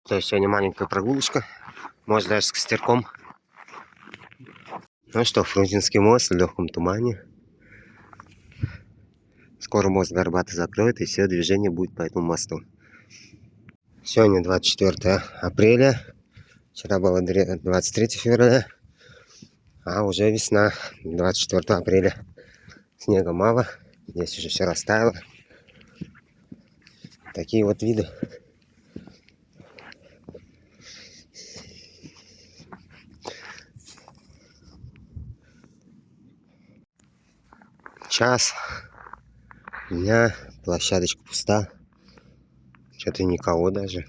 То есть сегодня маленькая прогулочка. Может даже с костерком. Ну что, Фрунзенский мост в легком тумане. Скоро мост Горбатый закроет, и все движение будет по этому мосту. Сегодня 24 апреля. Вчера было 23 февраля. А уже весна. 24 апреля. Снега мало. Здесь уже все растаяло. Такие вот виды. Час дня. Площадочка пуста. Что-то никого даже.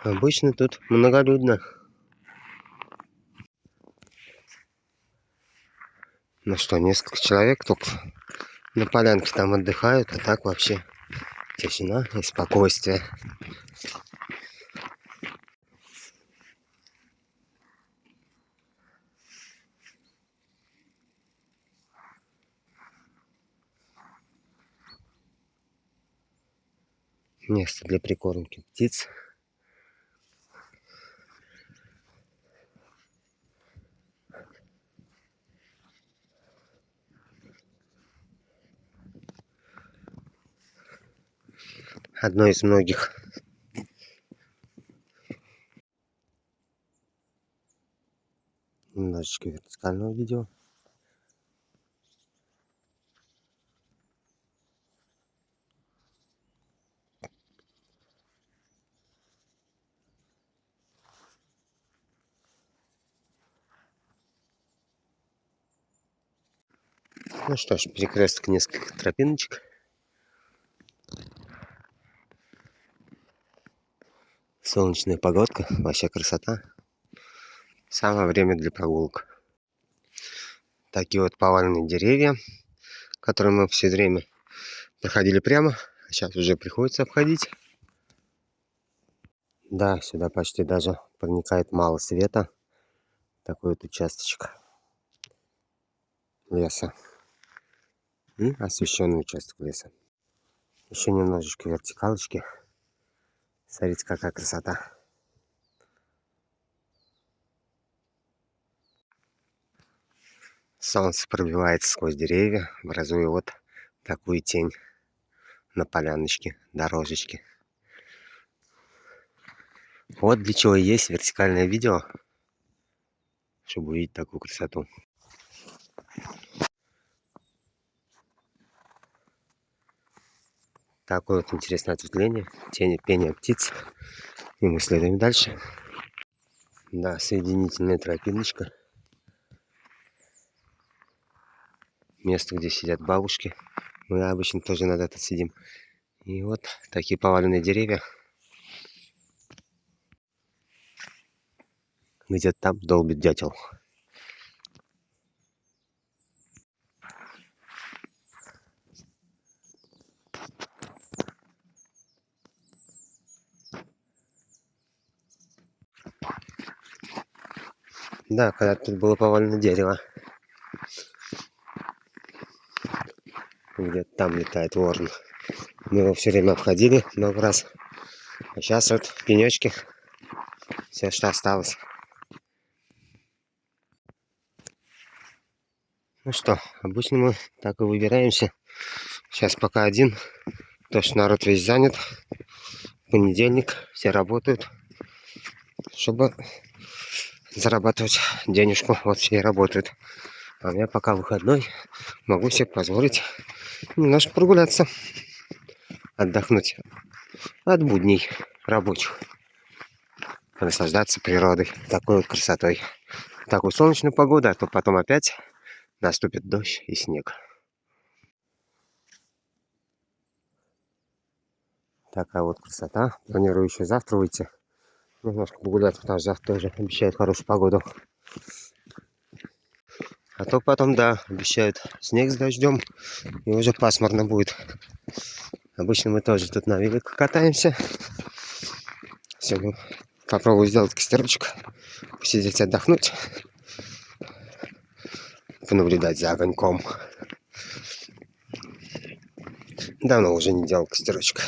Обычно тут многолюдно. Ну что, несколько человек только на полянке там отдыхают, а так вообще тишина и спокойствие. Место для прикормки птиц. Одно из многих. Немножечко вертикального видео. Ну что ж, перекресток нескольких тропиночек. Солнечная погодка, вообще красота. Самое время для прогулок. Такие вот поваленные деревья, которые мы все время проходили прямо, а сейчас уже приходится обходить. Да, сюда почти даже проникает мало света. Такой вот участочек леса. И освещенный участок леса. Еще немножечко вертикалочки. Смотрите, какая красота. Солнце пробивается сквозь деревья, образуя вот такую тень на поляночке, дорожечке. Вот для чего есть вертикальное видео, чтобы увидеть такую красоту. Такое вот интересное ответвление, тени, пение птиц. И мы следуем дальше. Да, соединительная тропиночка. Место, где сидят бабушки. Мы обычно тоже над это сидим. И вот такие поваленные деревья. Где-то там долбит дятел. Да, когда тут было повалено дерево. Где-то там летает ворон. Мы его все время обходили много раз. А сейчас вот пенечки. Все, что осталось. Ну что, обычно мы так и выбираемся. Сейчас пока один. То, что народ весь занят. Понедельник. Все работают. Чтобы зарабатывать денежку. Вот все и работают. А у меня пока выходной. Могу себе позволить немножко прогуляться. Отдохнуть от будней рабочих. Наслаждаться природой. Такой вот красотой. Такую солнечную погоду, а то потом опять наступит дождь и снег. Такая вот красота. Планирую еще завтра выйти. Немножко погулять, потому что завтра тоже обещают хорошую погоду. А то потом, да, обещают снег с дождем. И уже пасмурно будет. Обычно мы тоже тут на великах катаемся. Сегодня попробую сделать костерочек. Посидеть, отдохнуть. Понаблюдать за огоньком. Давно уже не делал костерочек.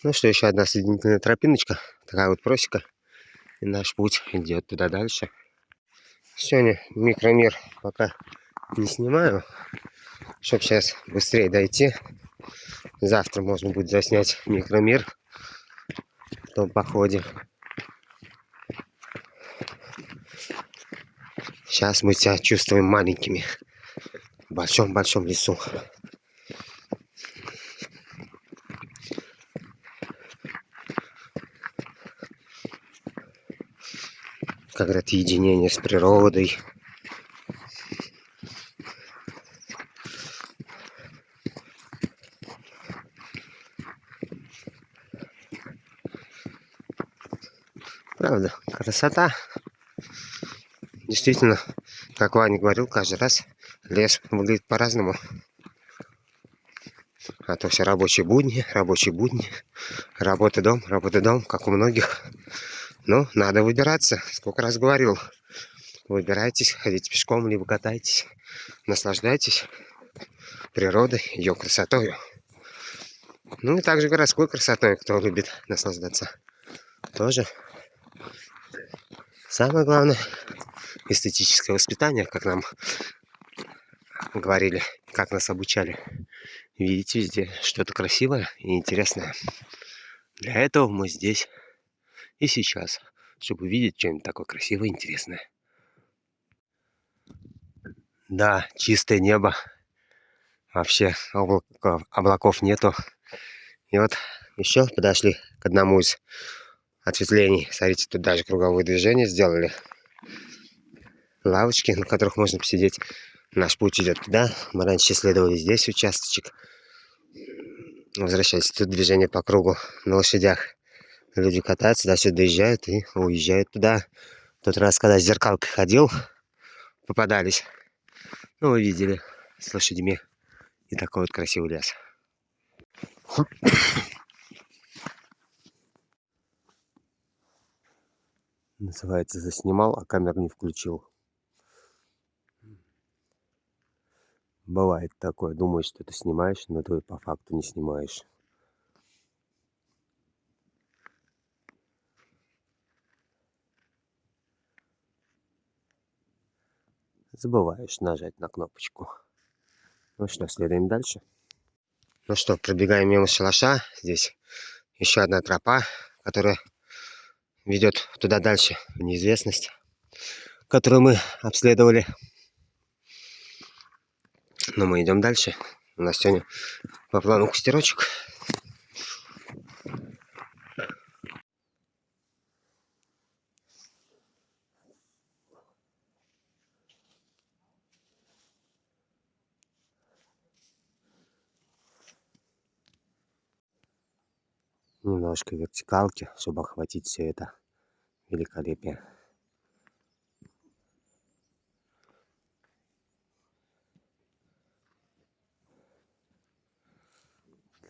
Ну что, еще одна соединительная тропиночка. Такая вот просека. И наш путь идет туда дальше. Сегодня микромир пока не снимаю, чтобы сейчас быстрее дойти. Завтра можно будет заснять микромир в том походе. Сейчас мы себя чувствуем маленькими в большом-большом лесу. Как говорят, единение с природой. Правда, красота. Действительно, как Ваня говорил, каждый раз лес выглядит по-разному. А то все рабочие будни, работа, дом, как у многих. Ну, надо выбираться. Сколько раз говорил. Выбирайтесь, ходите пешком, либо катайтесь. Наслаждайтесь природой, ее красотой. Ну и также городской красотой, кто любит наслаждаться. Тоже. Самое главное, эстетическое воспитание, как нам говорили, как нас обучали. Видеть везде что-то красивое и интересное. Для этого мы здесь и сейчас, чтобы видеть что-нибудь такое красивое и интересное. Да, чистое небо. Вообще облаков нету. И вот еще подошли к одному из ответвлений. Смотрите, тут даже круговое движение сделали. Лавочки, на которых можно посидеть. Наш путь идет туда. Мы раньше исследовали здесь участочек. Возвращались. Тут движение по кругу на лошадях. Люди катаются, до сюда доезжают и уезжают туда. В тот раз, когда с зеркалкой ходил, попадались. Ну, вы видели с лошадьми. И такой вот красивый лес. Называется, заснимал, а камеру не включил. Бывает такое. Думаешь, что ты снимаешь, но ты по факту не снимаешь. Забываешь нажать на кнопочку. Ну что, следуем дальше. Ну что, пробегаем мимо шалаша. Здесь еще одна тропа, которая ведет туда дальше, в неизвестность, которую мы обследовали. Но мы идем дальше. У нас сегодня по плану костерочек. Немножко вертикалки, чтобы охватить все это великолепие.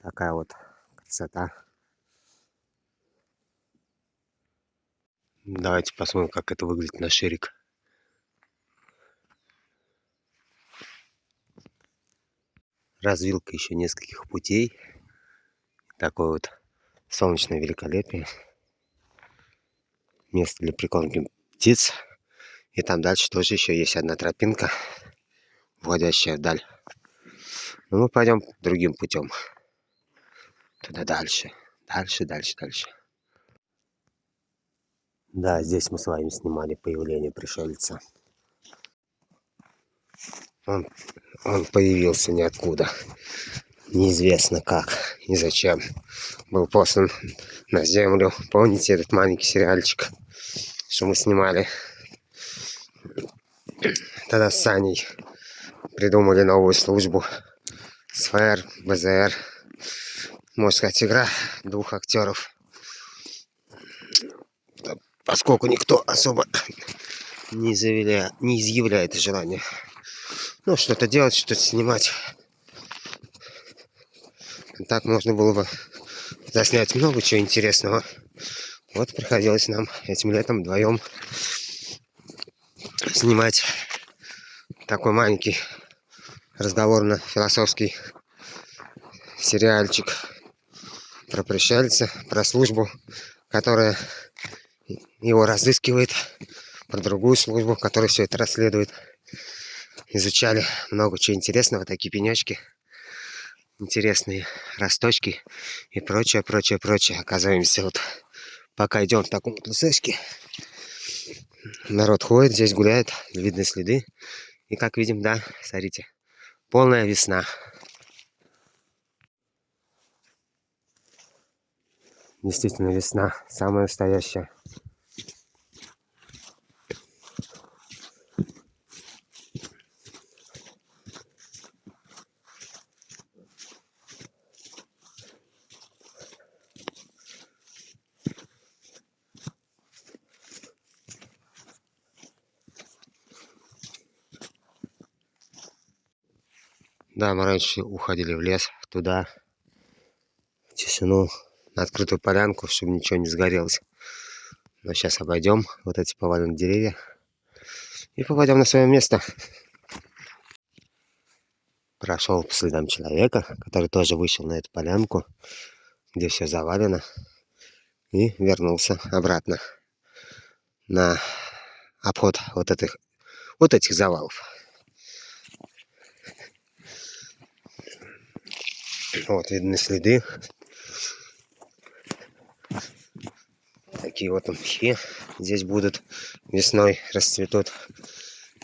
Такая вот красота. Давайте посмотрим, как это выглядит на ширик. Развилка еще нескольких путей. Такое вот солнечное великолепие. Место для прикормки птиц. И там дальше тоже еще есть одна тропинка, вводящая вдаль. Но мы пойдем другим путем. Туда дальше. Дальше. Да, здесь мы с вами снимали появление пришельца. Он появился ниоткуда. Неизвестно как и зачем. Был послан на землю. Помните этот маленький сериальчик, что мы снимали? Тогда с Саней придумали новую службу. СФР, БЗР. Можно сказать, игра двух актеров. Поскольку никто особо не изъявляет желания. Ну, что-то делать, что-то снимать. Так можно было бы заснять много чего интересного. Вот приходилось нам этим летом вдвоем снимать такой маленький разговорно-философский сериальчик. про пришельца, про службу, которая его разыскивает, про другую службу, которая все это расследует. Изучали много чего интересного, такие пенечки, интересные росточки и прочее, прочее, прочее. Оказываемся вот, пока идем в таком лесочке, народ ходит, здесь гуляет, видны следы. И как видим, да, смотрите, полная весна. Действительно весна, самая настоящая. Да, мы раньше уходили в лес, туда, в тишину, на открытую полянку, чтобы ничего не сгорелось. Но сейчас обойдем вот эти поваленные деревья и попадем на свое место. Прошел по следам человека, который тоже вышел на эту полянку, где все завалено, и вернулся обратно на обход вот этих завалов. Вот видны следы. Такие вот мхи здесь будут, весной расцветут.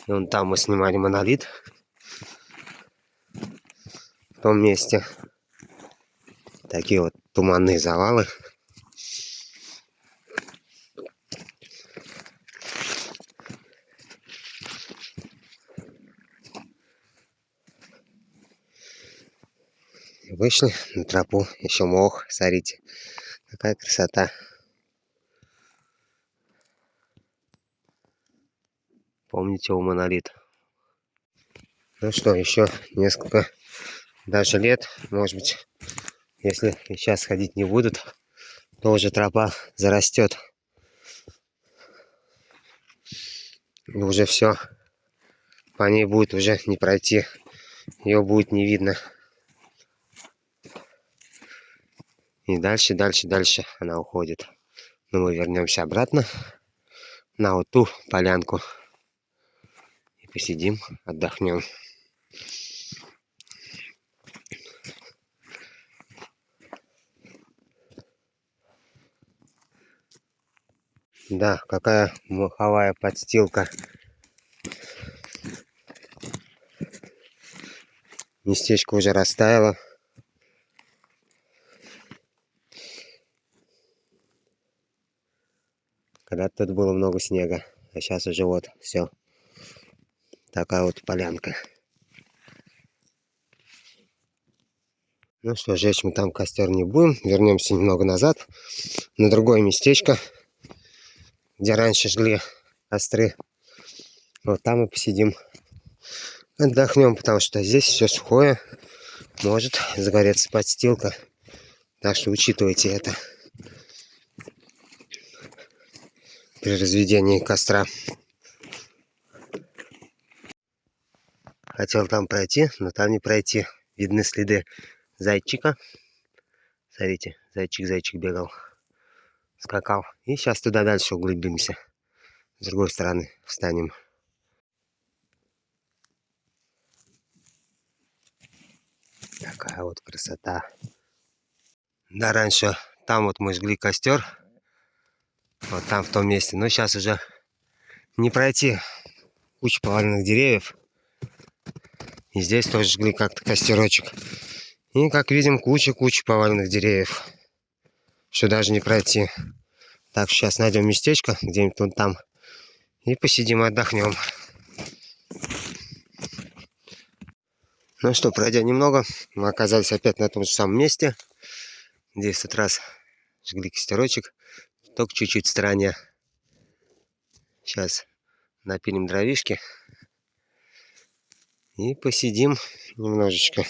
И вон там мы снимали монолит, в том месте. Такие вот туманные завалы. И вышли на тропу, еще мох, смотрите, какая красота. Помните, у монолит. Ну что, еще несколько даже лет, может быть, если сейчас ходить не будут, то уже тропа зарастет. И уже все, по ней будет уже не пройти, ее будет не видно. И дальше, дальше, дальше она уходит. Но мы вернемся обратно на вот ту полянку и посидим, отдохнем. Да, какая моховая подстилка. Местечко уже растаяло. Когда-то тут было много снега, а сейчас уже вот все. Такая вот полянка. Ну что, жечь мы там костер не будем. Вернемся немного назад, на другое местечко, где раньше жгли костры. Вот там и посидим. Отдохнем, потому что здесь все сухое. Может загореться подстилка. Так что учитывайте это при разведении костра. Хотел там пройти, но там не пройти. Видны следы зайчика. Смотрите, зайчик бегал, скакал. И сейчас туда дальше углубимся. С другой стороны встанем. Такая вот красота. Да, раньше там вот мы жгли костер. Вот там в том месте. Но сейчас уже не пройти. Куча поваленных деревьев. И здесь тоже жгли как-то костерочек. И как видим, куча поваленных деревьев. Что даже не пройти. Так, сейчас найдем местечко где-нибудь вон там. И посидим, отдохнем. Ну что, пройдя немного, мы оказались опять на том же самом месте. Здесь в этот раз жгли костерочек. Только чуть-чуть в стороне. Сейчас напилим дровишки. И посидим немножечко.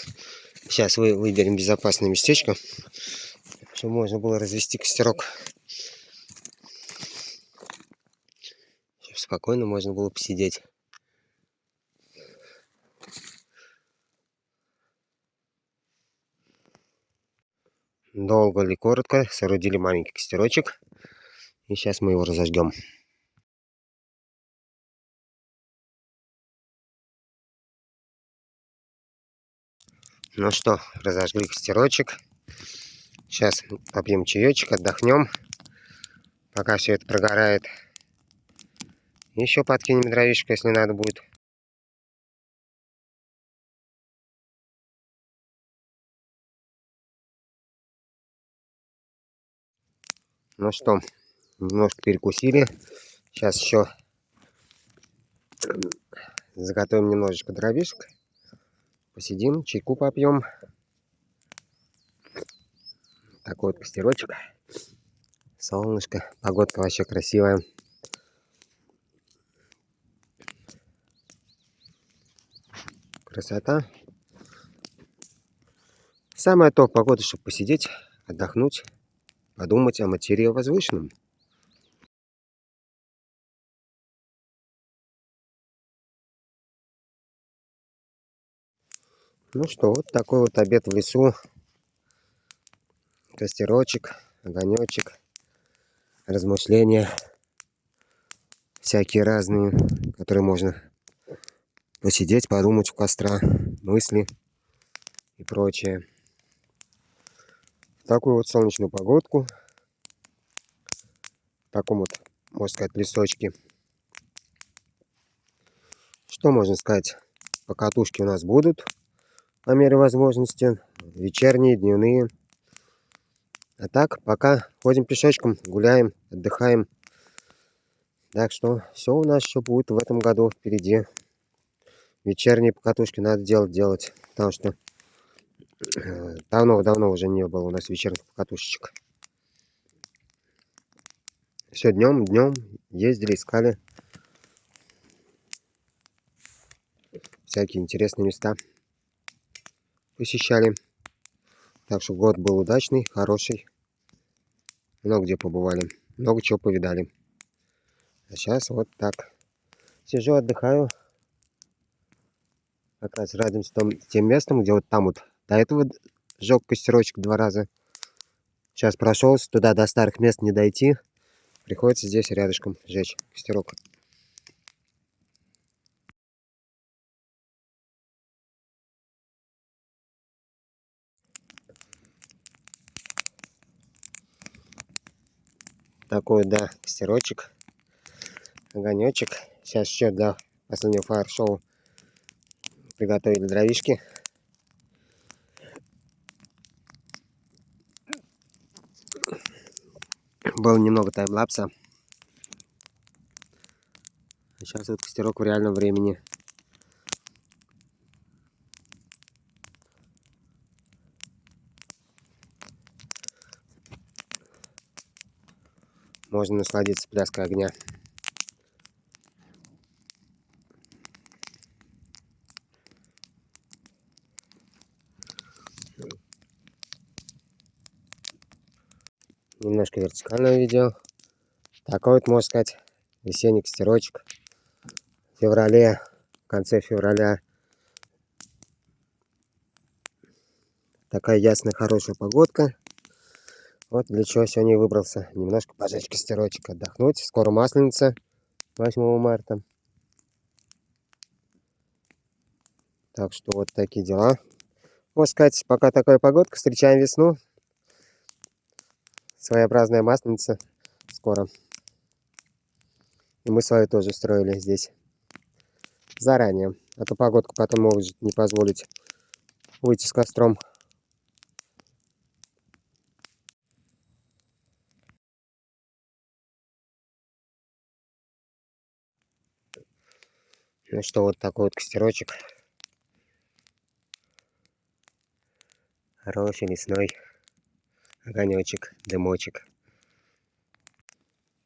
Сейчас выберем безопасное местечко, чтобы можно было развести костерок. Чтобы спокойно можно было посидеть. долго или коротко соорудили маленький костерочек. И сейчас мы его разожгем. Ну что, разожгли костерочек. Сейчас попьем чаечек, отдохнем, пока все это прогорает. Еще подкинем дровишек, если надо будет. Ну что, немножко перекусили. Сейчас еще заготовим немножечко дровишек. Посидим, чайку попьем. Такой вот костерочек. Солнышко, погодка вообще красивая. Красота. Самое то погода, чтобы посидеть, отдохнуть, подумать о материи возвышенном. Ну что, вот такой вот обед в лесу. Костерочек, огонечек, размышления всякие разные, которые можно посидеть, подумать у костра, мысли и прочее. В такую вот солнечную погодку, в таком вот, можно сказать, лесочке. Что можно сказать? Покатушки у нас будут по мере возможности, вечерние, дневные. А так, пока ходим пешочком, гуляем, отдыхаем. Так что все у нас еще будет в этом году впереди. Вечерние покатушки надо делать, потому что давно уже не было у нас вечерних покатушечек. Все днем ездили, искали всякие интересные места, посещали. Так что год был удачный, хороший. Много где побывали, много чего повидали. А сейчас вот так. Сижу, отдыхаю. Как раз рядом с тем местом, где вот там вот до этого сжег костерочек 2 раза. Сейчас прошелся, туда до старых мест не дойти. Приходится здесь рядышком сжечь костерок. Такой, да, костерочек, огонечек. Сейчас еще для последнего фаер-шоу приготовили дровишки. Было немного таймлапса. Сейчас вот костерок в реальном времени. Можно насладиться пляской огня. Немножко вертикальное видео. Такой вот, можно сказать, весенний костерочек. В феврале, в конце февраля. Такая ясная, хорошая погодка. Вот для чего сегодня выбрался. Немножко пожечь костерочек, отдохнуть. Скоро Масленица, 8 марта. Так что вот такие дела. Можно сказать, пока такая погодка, встречаем весну. Своеобразная Масленица скоро. И мы свою тоже строили здесь заранее. А то погодка потом может не позволить выйти с костром. Ну что, вот такой вот костерочек. Хороший лесной огонечек, дымочек.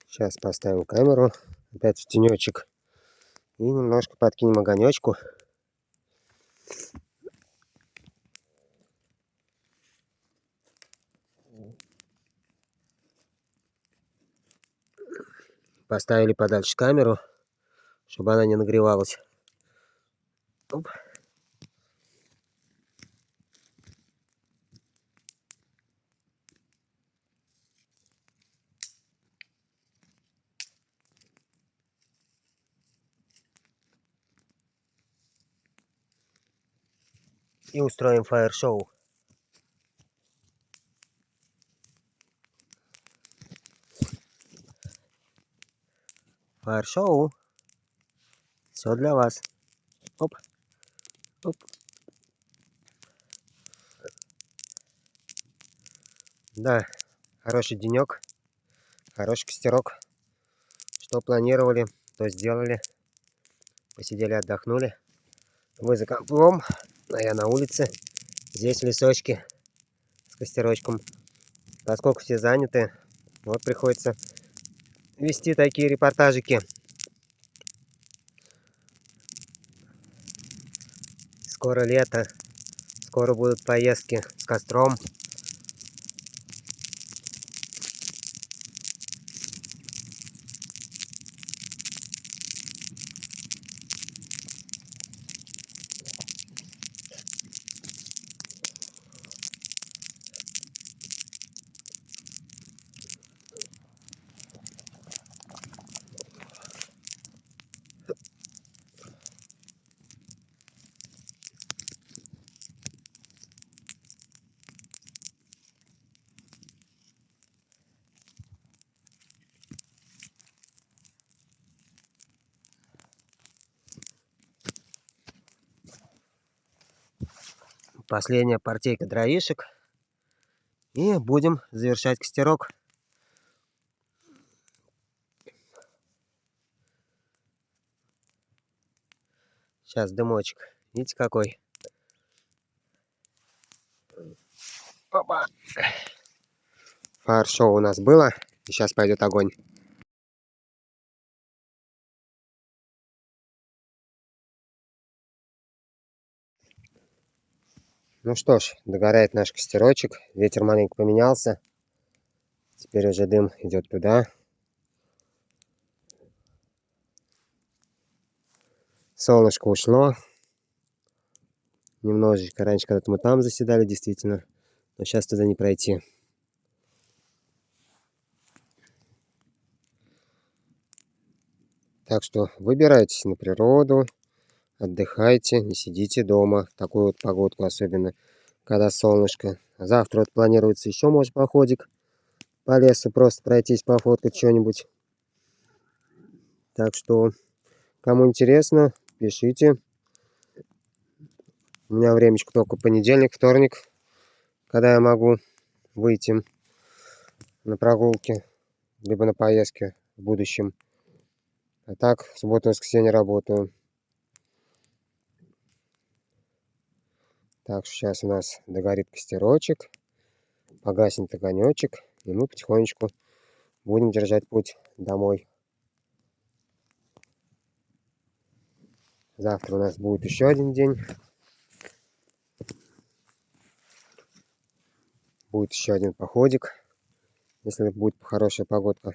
Сейчас поставим камеру опять в тенечек. И немножко подкинем огонечку. Поставили подальше камеру, чтобы она не нагревалась. Оп. и устроим фаер-шоу. Фаер-шоу. Все для вас. Оп. Оп. Да, хороший денек, хороший костерок. Что планировали, то сделали. Посидели, отдохнули. Вы за компом, а я на улице. Здесь в лесочке с костерочком. Поскольку все заняты, вот приходится вести такие репортажики. Скоро лето, скоро будут поездки с костром. Последняя партейка дровишек. И будем завершать костерок. Сейчас дымочек. Видите какой? Опа! Фаер-шоу у нас было. И сейчас пойдет огонь. Ну что ж, догорает наш костерочек. Ветер маленько поменялся. Теперь уже дым идет туда. Солнышко ушло. Немножечко. Раньше когда-то мы там заседали, действительно. Но сейчас туда не пройти. Так что выбирайтесь на природу. Отдыхайте, не сидите дома. В такую вот погодку, особенно когда солнышко. Завтра вот планируется еще, может, походик по лесу, просто пройтись, пофоткать что-нибудь. Так что, кому интересно, пишите. У меня времечко только понедельник, вторник, когда я могу выйти на прогулки, либо на поездки в будущем. А так, в субботу и воскресенье работаю. Так что сейчас у нас догорит костерочек, погаснет огонечек, и мы потихонечку будем держать путь домой. Завтра у нас будет еще один день. Будет еще один походик, если будет хорошая погодка.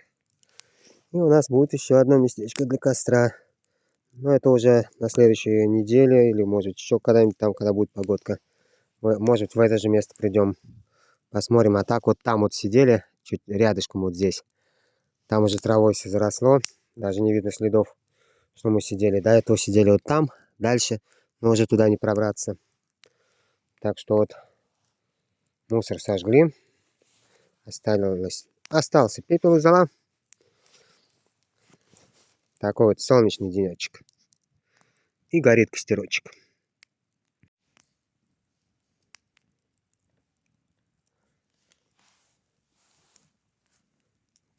И у нас будет еще одно местечко для костра. Но это уже на следующей неделе, или может еще когда-нибудь там, когда будет погодка. Может в это же место придем. Посмотрим. А так вот там вот сидели, чуть рядышком вот здесь. Там уже травой все заросло. Даже не видно следов, что мы сидели. До этого сидели вот там, дальше. Но уже туда не пробраться. Так что вот мусор сожгли. Остался пепел из зола. Такой вот солнечный денечек. И горит костерочек.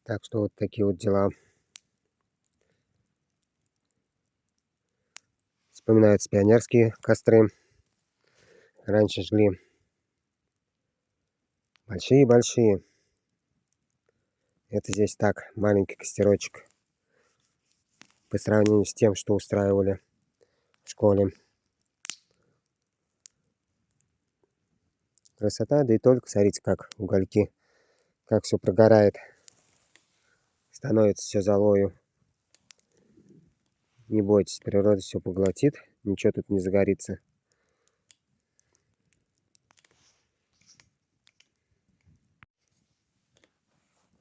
Так что вот такие вот дела. Вспоминаются пионерские костры. Раньше жгли большие-большие. Это здесь так, маленький костерочек. По сравнению с тем, что устраивали в школе. Красота, да и только, смотрите, как угольки, как все прогорает. Становится все золою. Не бойтесь, природа все поглотит, ничего тут не загорится.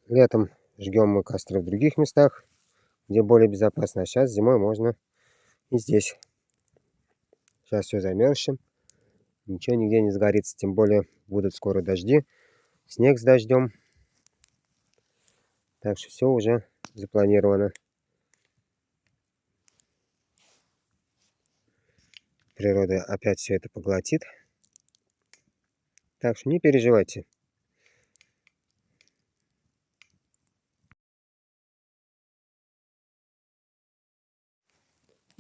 Летом жгем мы костры в других местах, где более безопасно. А сейчас зимой можно и здесь. Сейчас все замерзшим. Ничего нигде не сгорится. Тем более будут скоро дожди. Снег с дождем. Так что все уже запланировано. Природа опять все это поглотит. Так что не переживайте.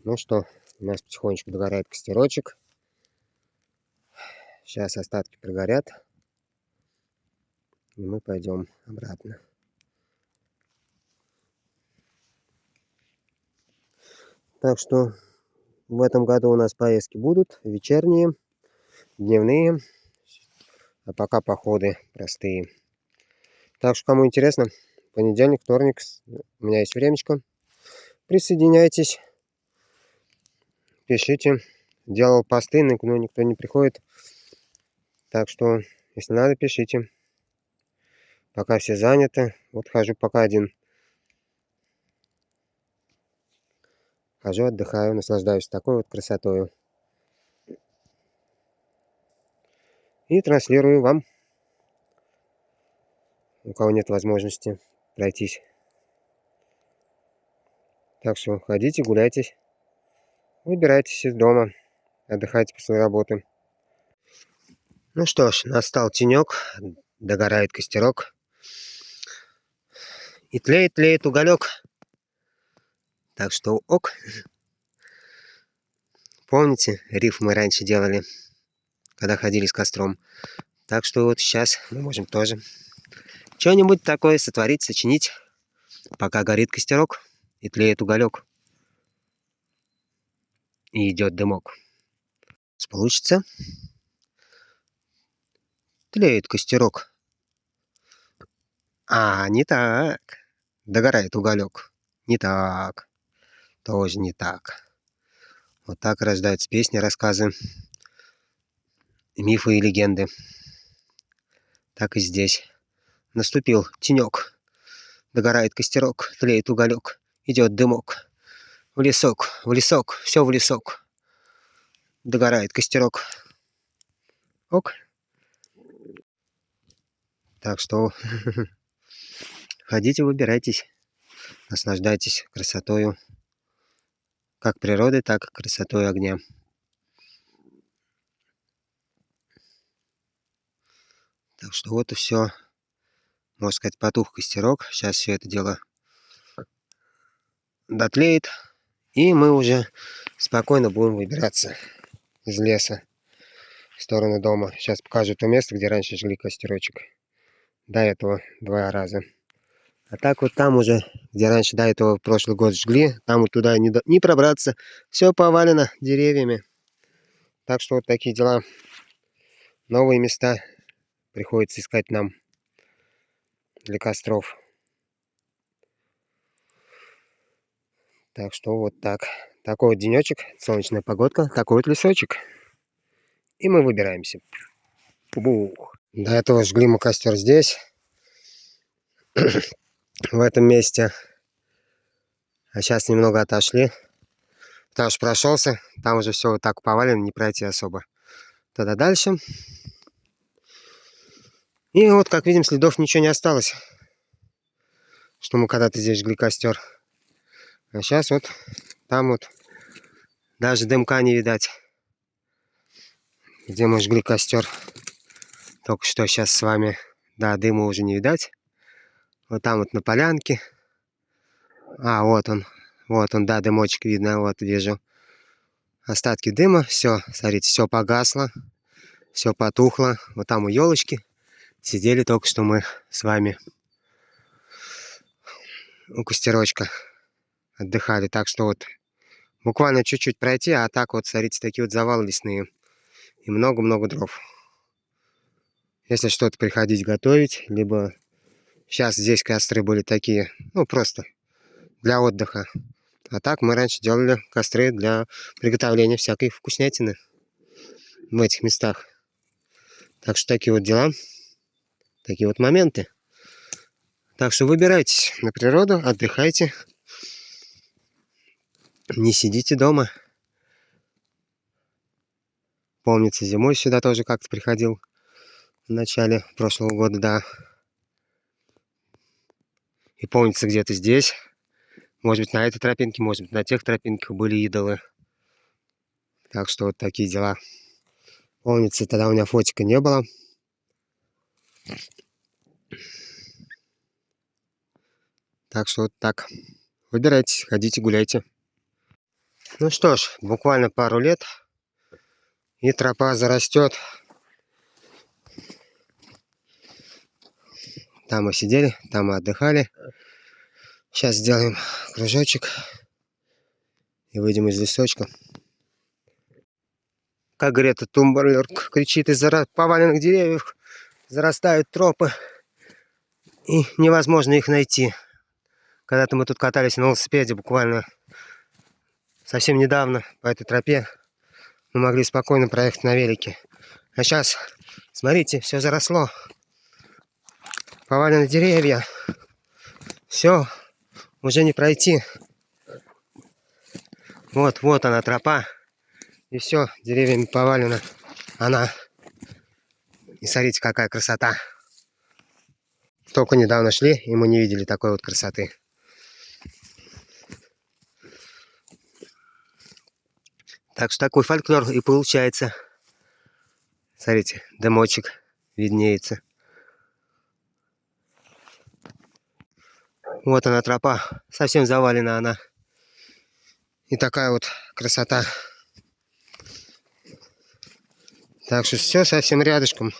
Ну что, у нас потихонечку догорает костерочек. Сейчас остатки прогорят. И мы пойдем обратно. Так что в этом году у нас поездки будут вечерние, дневные, а пока походы простые. Так что, кому интересно, понедельник, вторник, у меня есть времечко. Присоединяйтесь, пишите. Делал посты, но никто не приходит. Так что, если надо, пишите. Пока все заняты, вот хожу пока один. Хожу, отдыхаю, наслаждаюсь такой вот красотой. И транслирую вам, у кого нет возможности пройтись. Так что ходите, гуляйтесь, выбирайтесь из дома, отдыхайте после работы. Ну что ж, настал тенек, догорает костерок. И тлеет уголек. Так что ок. Помните, риф мы раньше делали, когда ходили с костром. Так что вот сейчас мы можем тоже что-нибудь такое сотворить, сочинить, пока горит костерок и тлеет уголек. И идет дымок. Получится. Тлеет костерок. А, не так. Догорает уголек. Не так. Тоже не так. Вот так рождаются песни, рассказы, мифы и легенды. Так и здесь. Наступил тенек. Догорает костерок, тлеет уголек. Идет дымок. В лесок, все в лесок. Догорает костерок. Ок. Так что ходите, выбирайтесь. Наслаждайтесь красотою. Как природы, так и красотой огня. Так что вот и все. Можно сказать, потух костерок. Сейчас все это дело дотлеет. И мы уже спокойно будем выбираться из леса в сторону дома. Сейчас покажу то место, где раньше жгли костерочек. До этого 2 раза. А так вот там уже, где раньше до этого прошлый год жгли, там вот туда не пробраться. Все повалено деревьями. Так что вот такие дела. Новые места приходится искать нам для костров. Так что вот так. Такой вот денечек, солнечная погодка, такой вот лесочек. И мы выбираемся. Бух. До этого жгли мы костер здесь, в этом месте. А сейчас немного отошли. Потому что прошелся, там уже все вот так повалено, не пройти особо. Тогда дальше. И вот, как видим, следов ничего не осталось, что мы когда-то здесь жгли костер. А сейчас вот там вот даже дымка не видать, где мы жгли костер. Только что сейчас с вами, да, дыма уже не видать. Вот там вот на полянке. А, вот он, да, дымочек видно, вот вижу. Остатки дыма, все, смотрите, все погасло, все потухло. Вот там у елочки сидели только что мы с вами у костерочка, отдыхали. Так что вот буквально чуть-чуть пройти, а так вот, смотрите, такие вот завалы лесные. И много-много дров. Если что-то приходить готовить, либо сейчас здесь костры были такие, ну, просто для отдыха. А так мы раньше делали костры для приготовления всякой вкуснятины в этих местах. Так что такие вот дела, такие вот моменты. Так что выбирайтесь на природу, отдыхайте. Не сидите дома. Помнится, зимой сюда тоже как-то приходил. В начале прошлого года, да. И помнится, где-то здесь. Может быть, на этой тропинке, может быть, на тех тропинках были идолы. Так что вот такие дела. Помнится, тогда у меня фотика не было. Так что вот так. Выбирайте, ходите, гуляйте. Ну что ж, буквально пару лет, и тропа зарастет. Там мы сидели, там мы отдыхали. Сейчас сделаем кружочек и выйдем из лесочка. Как Грета Тумберлерк кричит, из-за поваленных деревьев зарастают тропы, и невозможно их найти. Когда-то мы тут катались на велосипеде буквально совсем недавно по этой тропе. Мы могли спокойно проехать на велике. А сейчас, смотрите, все заросло. Повалены деревья. Все, уже не пройти. Вот она тропа. И все, деревьями повалена она. И смотрите, какая красота. Только недавно шли, и мы не видели такой вот красоты. Так что такой фольклор и получается. Смотрите, дымочек виднеется. Вот она тропа, совсем завалена она. И такая вот красота. Так что все совсем рядышком.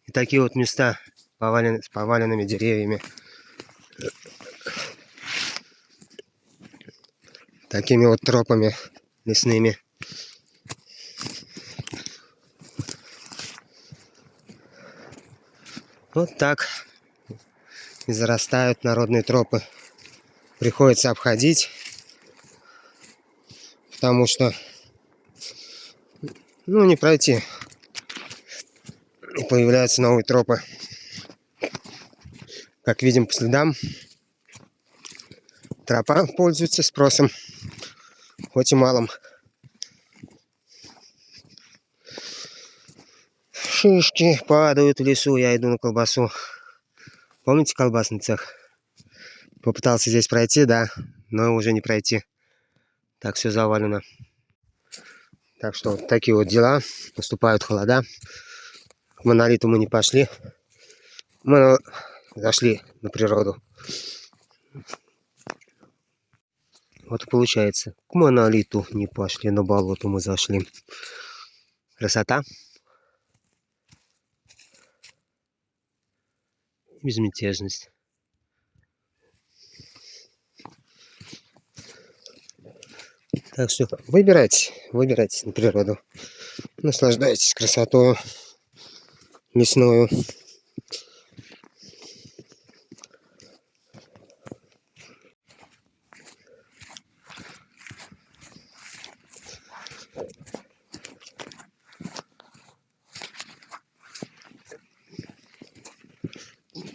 И такие вот места с поваленными деревьями. Такими вот тропами лесными. Вот так и зарастают народные тропы. Приходится обходить, потому что, ну, не пройти. И появляются новые тропы. Как видим по следам, тропа пользуется спросом, хоть и малым. Шишки падают в лесу, я иду на колбасу. Помните колбасный цех? Попытался здесь пройти, да, но уже не пройти. Так все завалено. Так что вот такие вот дела. Наступают холода. К монолиту мы не пошли. Мы зашли на природу. Вот и получается. К монолиту не пошли, на болото мы зашли. Красота. Безмятежность. Так что выбирайте на природу. Наслаждайтесь красотой лесную.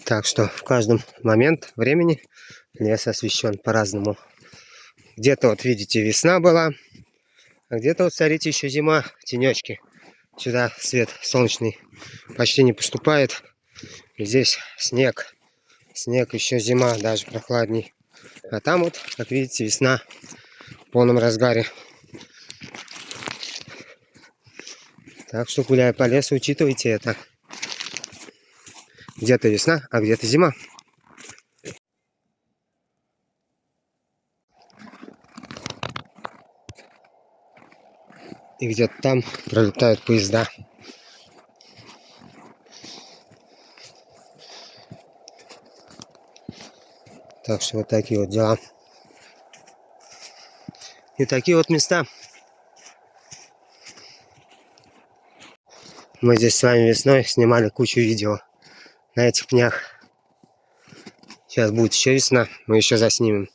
Так что в каждом момент времени лес освещен по-разному. Где-то вот видите весна была, а где-то вот смотрите еще зима, тенечки. Сюда свет солнечный почти не поступает. И здесь снег. Снег еще зима, даже прохладней. А там вот, как видите, весна в полном разгаре. Так что, гуляя по лесу, учитывайте это. Где-то весна, а где-то зима. И где-то там пролетают поезда. Так что вот такие вот дела. И такие вот места. Мы здесь с вами весной снимали кучу видео на этих пнях. Сейчас будет еще весна, мы еще заснимем.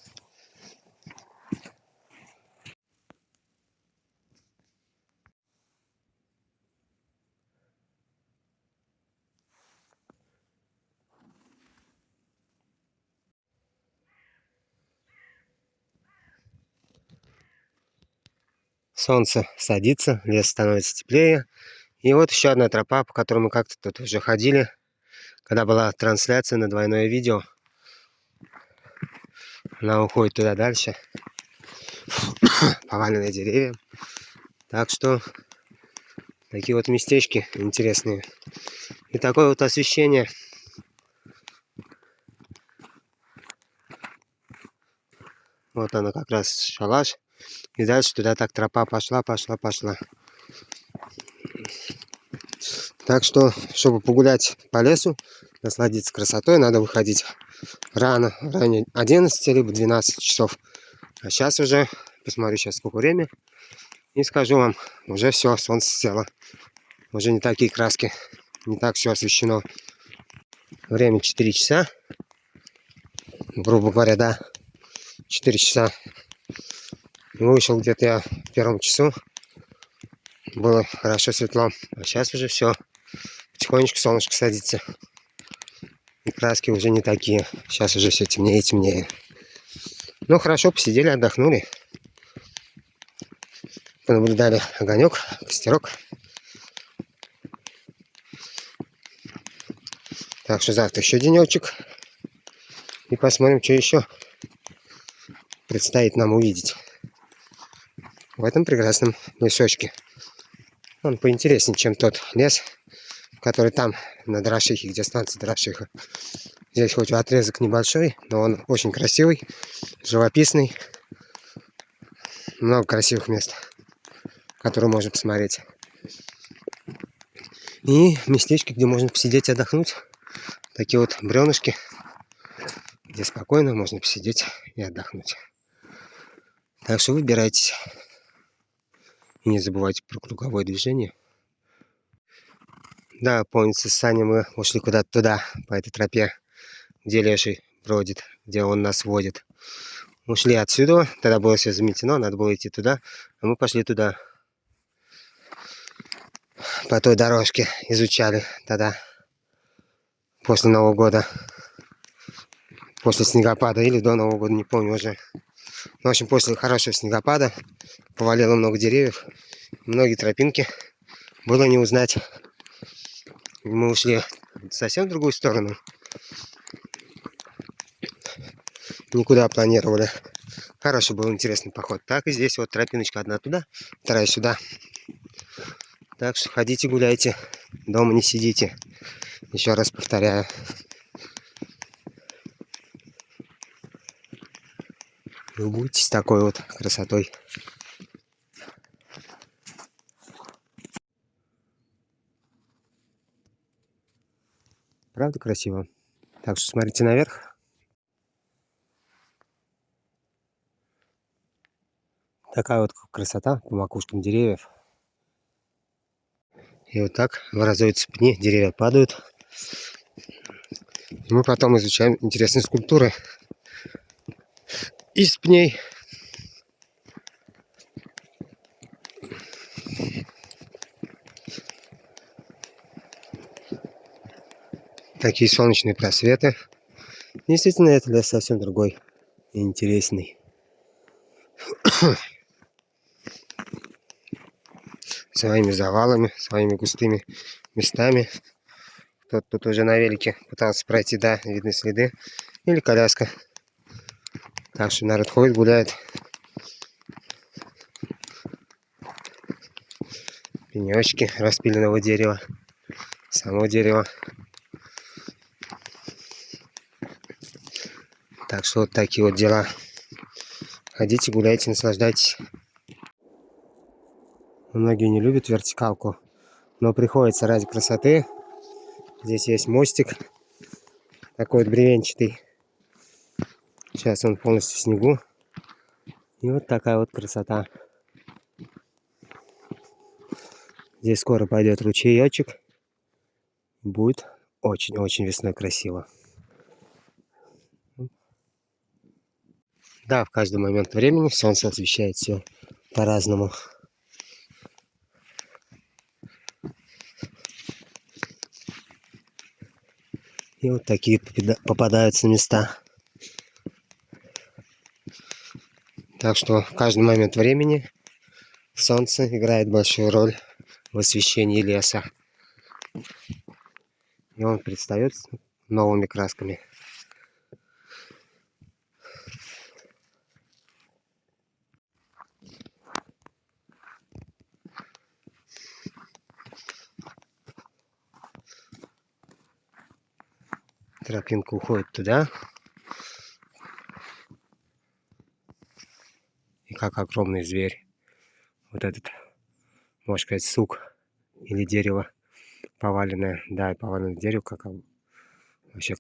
Солнце садится, лес становится теплее. И вот еще одна тропа, по которой мы как-то тут уже ходили, когда была трансляция на двойное видео. Она уходит туда дальше. Поваленные деревья. Так что такие вот местечки интересные. И такое вот освещение. Вот она как раз шалаш. И дальше туда так тропа пошла. Так что, чтобы погулять по лесу, насладиться красотой, надо выходить рано, ранее 11 либо 12 часов. А сейчас уже, посмотрю сейчас сколько время, и скажу вам, уже все, солнце село. Уже не такие краски, не так все освещено. Время 4 часа, грубо говоря, да, 4 часа. Вышел где-то я в первом часу, было хорошо светло, а сейчас уже все, потихонечку солнышко садится. И краски уже не такие, сейчас уже все темнее и темнее. Ну хорошо, посидели, отдохнули. Понаблюдали огонек, костерок. Так что завтра еще денечек. И посмотрим, что еще предстоит нам увидеть в этом прекрасном лесочке. Он поинтереснее, чем тот лес, который там на Драшихе, где станция Драшиха. Здесь хоть отрезок небольшой, но он очень красивый, живописный. Много красивых мест, которые можно посмотреть. И местечки, где можно посидеть и отдохнуть. Такие вот бревнышки, где спокойно можно посидеть и отдохнуть. Так что выбирайтесь. И не забывайте про круговое движение. Да, помнится, с Саней мы ушли куда-то туда, по этой тропе, где Леший бродит, где он нас водит. Ушли отсюда, тогда было все заметено, надо было идти туда, а мы пошли туда. По той дорожке изучали тогда, после Нового года. После снегопада или до Нового года, не помню уже. В общем, после хорошего снегопада повалило много деревьев, многие тропинки было не узнать. Мы ушли совсем в другую сторону. Никуда планировали. Хороший был интересный поход. Так и здесь вот тропиночка одна туда, вторая сюда. Так что ходите, гуляйте, дома не сидите. Еще раз повторяю. Любуйтесь такой вот красотой. Правда красиво? Так что смотрите наверх. Такая вот красота по макушкам деревьев. И вот так образуются пни, деревья падают. И мы потом изучаем интересные скульптуры из пней. Такие солнечные просветы. Действительно, это лес совсем другой и интересный. Своими завалами, своими густыми местами. Кто-то тут уже на велике пытался пройти, да, видны следы. Или коляска. Так что народ ходит, гуляет. Пенечки распиленного дерева. Само дерево. Так что вот такие вот дела. Ходите, гуляйте, наслаждайтесь. Многие не любят вертикалку, но приходится ради красоты. Здесь есть мостик, такой вот бревенчатый. Сейчас он полностью в снегу. И вот такая вот красота. Здесь скоро пойдет ручеечек. Будет очень-очень весной красиво. Да, в каждый момент времени солнце освещает все по-разному. И вот такие попадаются места. Так что в каждый момент времени солнце играет большую роль в освещении леса. И он предстает с новыми красками. Тропинка уходит туда. И как огромный зверь. Вот этот, можно сказать, сук или дерево поваленное. Да, поваленное дерево, как вообще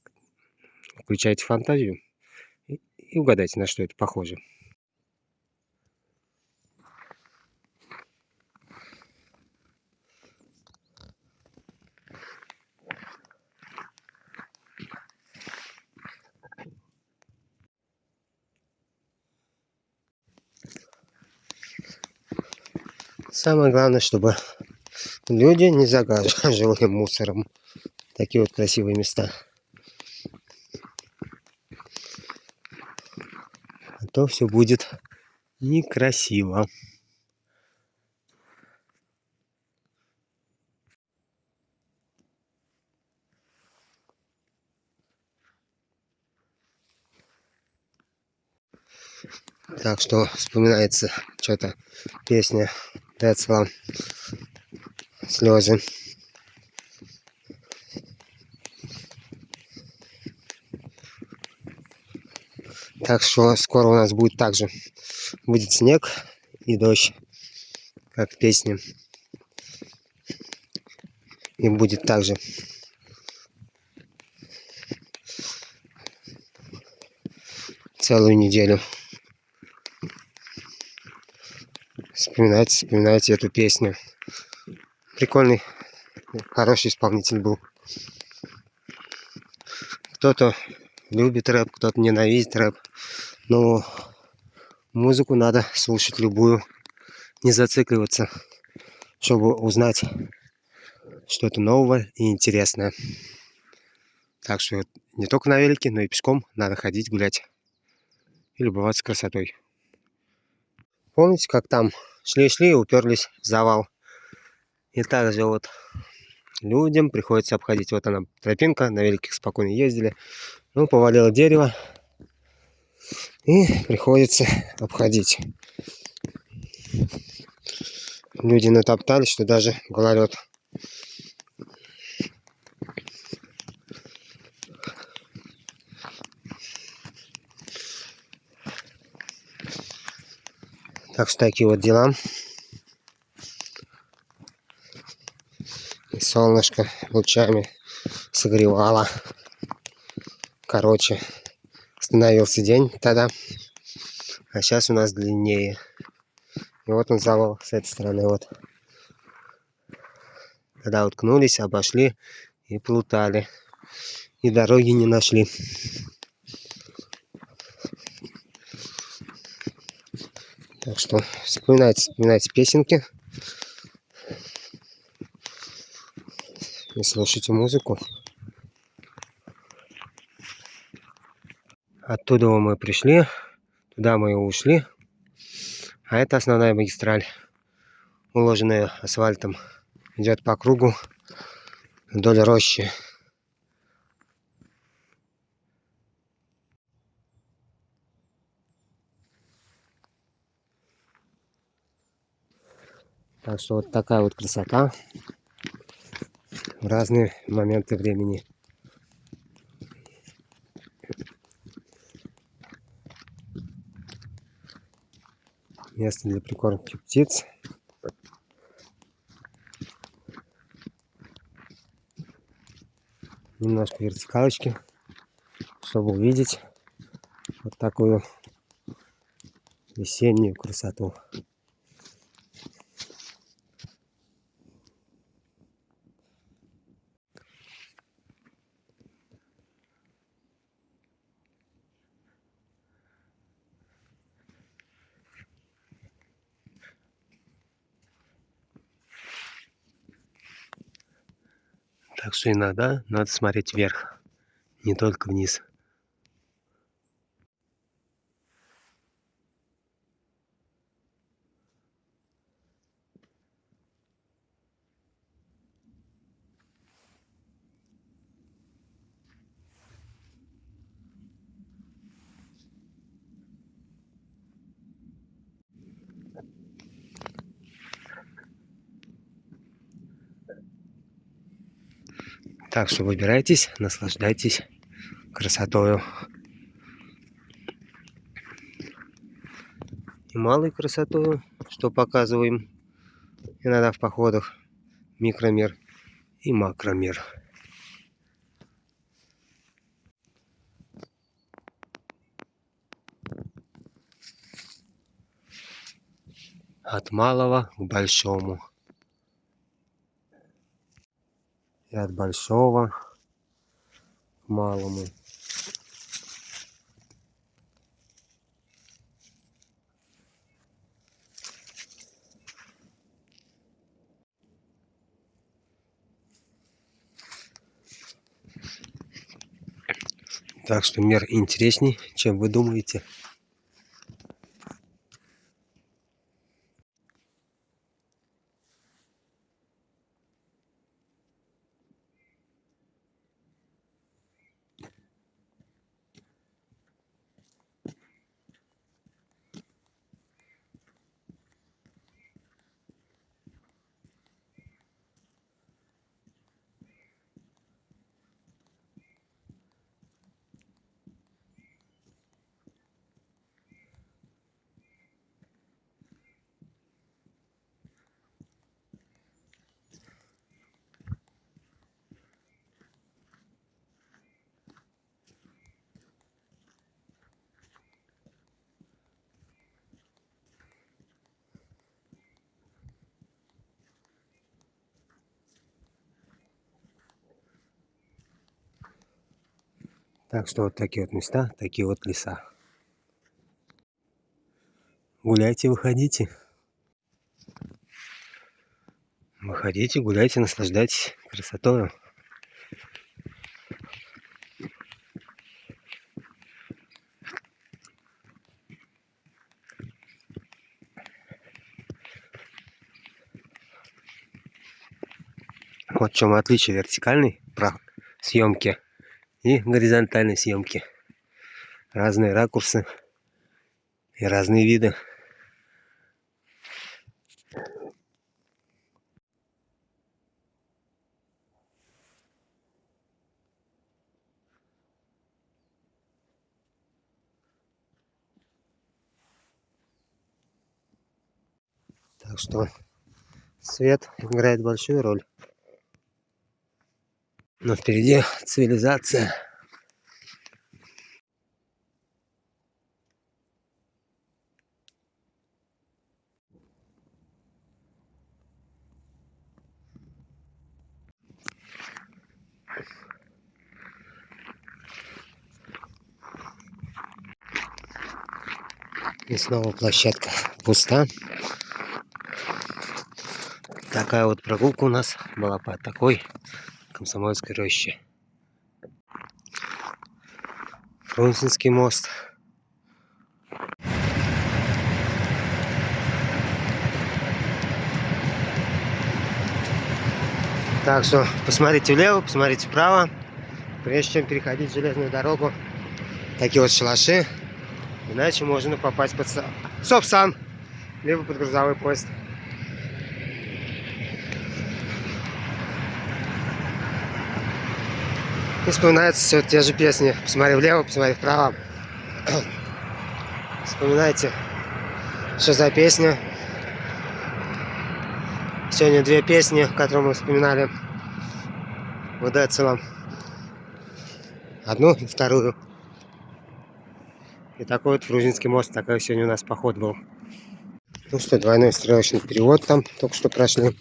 включайте фантазию и угадайте, на что это похоже. Самое главное, чтобы люди не загаживали мусором такие вот красивые места. А то все будет некрасиво. Так что вспоминается что-то песня Децла «Слезы». Так что скоро у нас будет также будет снег и дождь, как в песне. И будет также целую неделю. Вспоминайте эту песню. Прикольный, хороший исполнитель был. Кто-то любит рэп, кто-то ненавидит рэп. Но музыку надо слушать любую, не зацикливаться, чтобы узнать что-то новое и интересное. Так что не только на велике, но и пешком надо ходить, гулять и любоваться красотой. Помните, как там шли и уперлись в завал? И также вот людям приходится обходить. Вот она тропинка, на великих спокойно ездили. Ну, повалило дерево. И приходится обходить. Люди натоптались, что даже гололед. Так что такие вот дела. И солнышко лучами согревало. Короче, становился день тогда. А сейчас у нас длиннее. И вот он завал с этой стороны. Вот. Когда уткнулись, обошли и плутали. И дороги не нашли. Так что вспоминайте песенки. И слушайте музыку. Оттуда мы пришли. Туда мы и ушли. А это основная магистраль, уложенная асфальтом. Идет по кругу вдоль рощи. Так что вот такая вот красота в разные моменты времени. Место для прикормки птиц. Немножко вертикалочки, чтобы увидеть вот такую весеннюю красоту. Так что иногда надо смотреть вверх, не только вниз. Так что выбирайтесь, наслаждайтесь красотою. И малой красотою, что показываем иногда в походах. Микромир и макромир. От малого к большому. И от большого к малому. Так что мир интересней, чем вы думаете. Так что вот такие вот места, такие вот леса. Гуляйте, выходите. Выходите, гуляйте, наслаждайтесь красотой. Вот в чем отличие вертикальной съемки и горизонтальной съемки. Разные ракурсы и разные виды. Так что свет играет большую роль. Но впереди цивилизация. И снова площадка пуста. Такая вот прогулка у нас была по такой Комсомольской роще. Фрунзенский мост. Так что посмотрите влево, посмотрите вправо, прежде чем переходить железную дорогу. Такие вот шалаши. Иначе можно попасть под Сапсан, либо под грузовой поезд. И вспоминаются все те же песни. Посмотри влево, посмотри вправо. Вспоминайте, что за песня. Сегодня две песни, которые мы вспоминали в Децеле. Одну и вторую. И такой вот Фрунзенский мост. Такой сегодня у нас поход был. Ну что, двойной стрелочный перевод там только что прошли.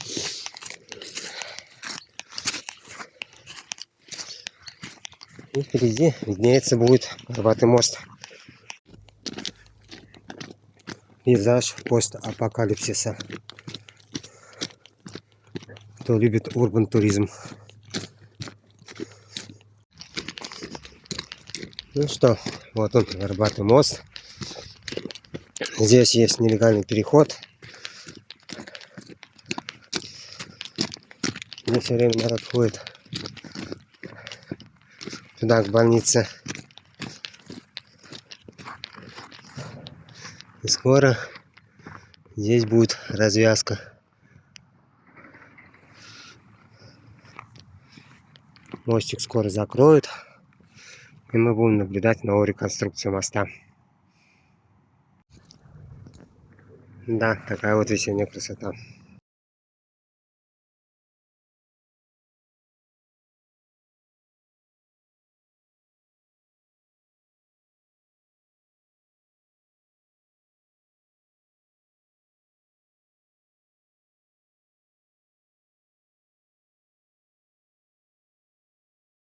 И впереди виднеется будет Горбатый мост. Пейзаж постапокалипсиса. Кто любит урбан туризм. Ну что, вот он, Горбатый мост. Здесь есть нелегальный переход. Здесь все время народ ходит туда, к больнице. И скоро здесь будет развязка. Мостик скоро закроют. И мы будем наблюдать новую реконструкцию моста. Да, такая вот весенняя красота.